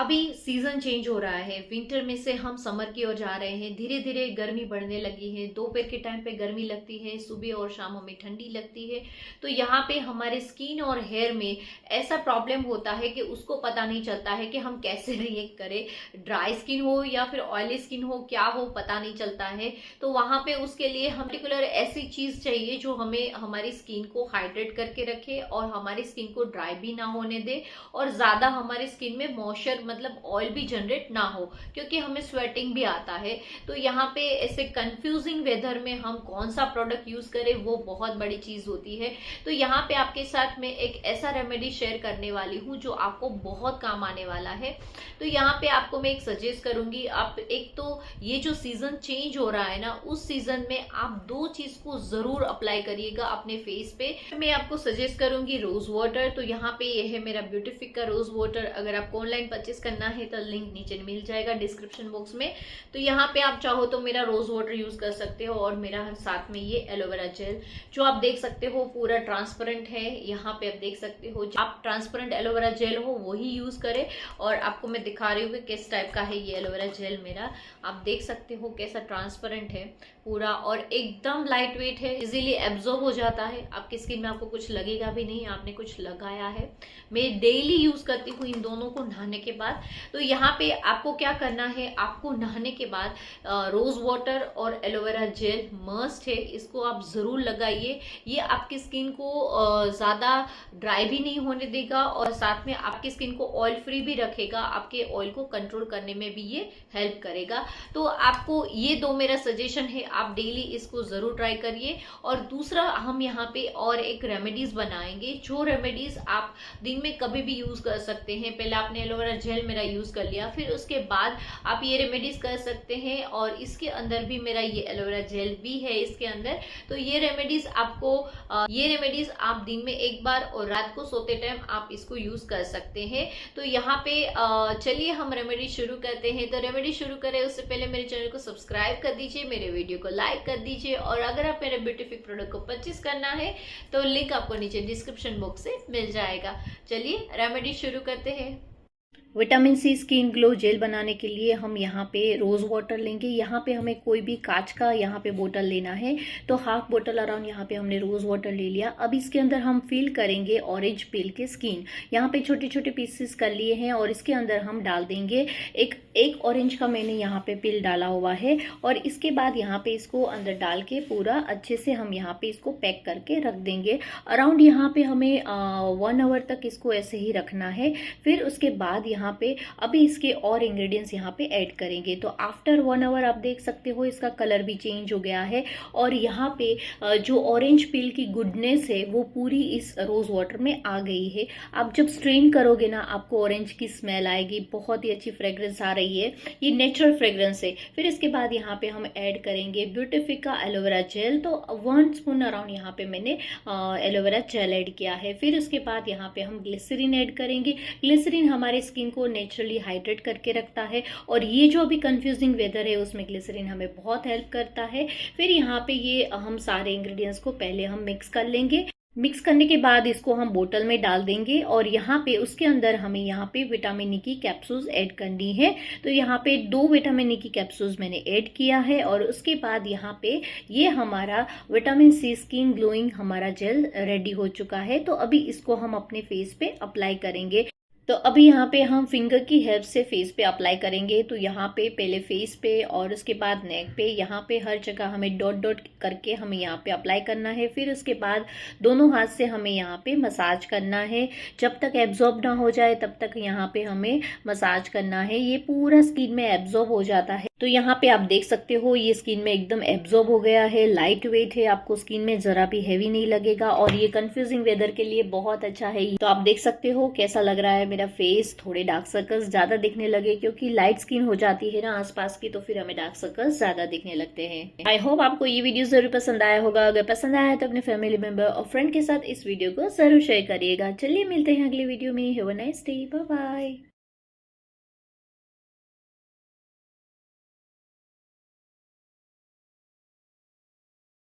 अभी season change हो रहा है, विंटर में से हम समर की ओर जा रहे हैं। धीरे धीरे गर्मी बढ़ने लगी है, दोपहर के टाइम पे गर्मी लगती है, सुबह और शाम हमें ठंडी लगती है। तो यहाँ पे हमारे स्किन और हेयर में ऐसा प्रॉब्लम होता है कि उसको पता नहीं चलता है कि हम कैसे रिएक्ट करें। ड्राई स्किन हो या फिर ऑयली स्किन हो, क्या हो पता नहीं चलता है। तो वहां पे उसके लिए हम पर्टिकुलर ऐसी चीज चाहिए जो हमें हमारी स्किन को हाइड्रेट करके रखे और हमारी स्किन को ड्राई भी ना होने दे, और ज्यादा हमारी स्किन में मॉइस्चर मतलब ऑयल भी जनरेट ना हो, क्योंकि हमें स्वेटिंग भी आता है। तो यहाँ पे ऐसे कंफ्यूजिंग वेदर में हम कौन सा प्रोडक्ट यूज करें, वो बहुत बड़ी चीज होती है। तो यहाँ पे आपके साथ में एक ऐसा रेमेडी शेयर करने वाली हूँ जो आपको बहुत काम आने वाला है। तो यहाँ पे आपको मैं एक सजेस्ट करूंगी, आप एक तो ये जो सीजन चेंज हो रहा है ना, उस सीजन में आप दो चीज को जरूर अप्लाई करिएगा अपने फेस पे। मैं आपको सजेस्ट करूंगी रोज वाटर। तो यहाँ पे ये है मेरा ब्यूटीफिक का रोज वाटर। अगर आपको ऑनलाइन परचेस करना है तो लिंक नीचे मिल जाएगा डिस्क्रिप्शन बॉक्स में। तो यहाँ पे आप चाहो तो मेरा रोज वाटर यूज कर सकते हो, और मेरा साथ में ये एलोवेरा जेल जो आप देख सकते हो पूरा ट्रांसपेरेंट है। यहाँ पे आप देख सकते हो, आप ट्रांसपेरेंट एलोवेरा जेल हो वही यूज करें। और आपको मैं दिखा रही हूँ कि किस टाइप का है ये एलोवेरा जेल मेरा। आप देख सकते हो कैसा ट्रांसपेरेंट है पूरा, और एकदम लाइट वेट है, इजीली एब्जॉर्ब हो जाता है आपकी स्किन में। आपको कुछ लगेगा भी नहीं आपने कुछ लगाया है। मैं डेली यूज करती हूँ इन दोनों को नहाने के बाद। तो यहाँ पे आपको क्या करना है, आपको नहाने के बाद रोज वाटर और एलोवेरा जेल मस्ट है, इसको आप जरूर लगाइए। ये आपकी स्किन को ज्यादा ड्राई भी नहीं होने देगा, और साथ में आपकी स्किन को ऑयल फ्री भी रखेगा, आपके ऑयल को कंट्रोल करने में भी ये हेल्प करेगा। तो आपको ये दो मेरा सजेशन है, आप डेली इसको जरूर ट्राई करिए। और दूसरा हम यहाँ पे और एक रेमेडीज बनाएंगे, जो रेमेडीज आप दिन में कभी भी यूज कर सकते हैं। पहले आपने एलोवेरा जेल मेरा यूज कर लिया, फिर उसके बाद आप ये रेमेडीज कर सकते हैं, और इसके अंदर भी मेरा ये एलोवेरा जेल भी है इसके अंदर। तो ये रेमेडीज आप दिन में एक बार और रात को सोते टाइम आप इसको यूज कर सकते हैं। तो यहाँ पे चलिए हम रेमेडी शुरू करते हैं। तो रेमेडी शुरू करें उससे पहले मेरे चैनल को सब्सक्राइब कर दीजिए, मेरे वीडियो को लाइक कर दीजिए, और अगर आप मेरे ब्यूटीफिक प्रोडक्ट को परचेस करना है तो लिंक आपको नीचे डिस्क्रिप्शन बॉक्स से मिल जाएगा। चलिए रेमेडी शुरू करते हैं। Vitamin C skin glow gel बनाने के लिए हम यहाँ पे रोज वाटर लेंगे। यहाँ पे हमें कोई भी कांच का यहाँ पे बोतल लेना है, तो हाफ बोतल अराउंड यहाँ पे हमने रोज वाटर ले लिया। अब इसके अंदर हम फिल करेंगे ऑरेंज पील के स्किन। यहाँ पे छोटे छोटे पीसेस कर लिए हैं, और इसके अंदर हम डाल देंगे एक ऑरेंज का मैंने यहाँ पे पील डाला हुआ है। और इसके बाद यहाँ पे इसको अंदर डाल के पूरा अच्छे से हम यहाँ पे इसको पैक करके रख देंगे। अराउंड यहाँ पे हमें 1 आवर तक इसको ऐसे ही रखना है। फिर उसके बाद यहाँ पे अभी इसके और इंग्रेडिएंट्स यहाँ पे ऐड करेंगे। तो आफ्टर 1 आवर आप देख सकते हो इसका कलर भी चेंज हो गया है, और यहाँ पे जो ऑरेंज पील की गुडनेस है वो पूरी इस रोज वाटर में आ गई है। आप जब स्ट्रेन करोगे ना, आपको ऑरेंज की स्मेल आएगी, बहुत ही अच्छी फ्रेग्रेंस आ रही है, ये नेचुरल फ्रेग्रेंस है। फिर इसके बाद यहाँ पे हम ऐड करेंगे ब्यूटीफिक का एलोवेरा जेल। तो 1 स्पून अराउंड यहाँ पे मैंने एलोवेरा जेल ऐड किया है। फिर उसके बाद यहाँ पे हम ग्लिसरीन ऐड करेंगे। ग्लिसरीन हमारे स्किन को नेचुरली हाइड्रेट करके रखता है, और ये जो अभी कंफ्यूजिंग वेदर है उसमें ग्लिसरीन हमें बहुत हेल्प करता है। फिर यहाँ पे ये हम सारे इंग्रेडिएंट्स को पहले हम मिक्स कर लेंगे। मिक्स करने के बाद इसको हम बोतल में डाल देंगे, और यहाँ पे उसके अंदर हमें यहाँ पे विटामिन ई की कैप्सूल्स ऐड करनी है। तो यहाँ पे 2 विटामिन ई की कैप्सूल्स मैंने ऐड किया है, और उसके बाद यहाँ पे ये हमारा विटामिन सी स्किन ग्लोइंग हमारा जेल रेडी हो चुका है। तो अभी इसको हम अपने फेस पे अप्लाई करेंगे। तो अभी यहाँ पे हम फिंगर की हेल्प से फेस पे अप्लाई करेंगे। तो यहाँ पे पहले फेस पे और उसके बाद नेक पे, यहाँ पे हर जगह हमें डॉट डॉट करके हमें यहाँ पे अप्लाई करना है। फिर उसके बाद दोनों हाथ से हमें यहाँ पे मसाज करना है, जब तक एब्जॉर्ब ना हो जाए तब तक यहाँ पे हमें मसाज करना है। ये पूरा स्किन में एब्जॉर्ब हो जाता है। तो यहाँ पे आप देख सकते हो ये स्किन में एकदम एब्जॉर्ब हो गया है, लाइट वेट है, आपको स्किन में जरा भी हैवी नहीं लगेगा, और ये कंफ्यूजिंग वेदर के लिए बहुत अच्छा है। तो आप देख सकते हो कैसा लग रहा है मेरा फेस। थोड़े डार्क सर्कल्स ज्यादा दिखने लगे, क्योंकि लाइट स्किन हो जाती है ना आसपास की, तो फिर हमें डार्क सर्कल्स ज्यादा दिखने लगते हैं। आई होप आपको ये वीडियो जरूर पसंद आया होगा। अगर पसंद आया है तो अपने फैमिली मेंबर और फ्रेंड के साथ इस वीडियो को जरूर शेयर करिएगा। चलिए मिलते हैं अगले वीडियो में। Have a nice day, bye bye.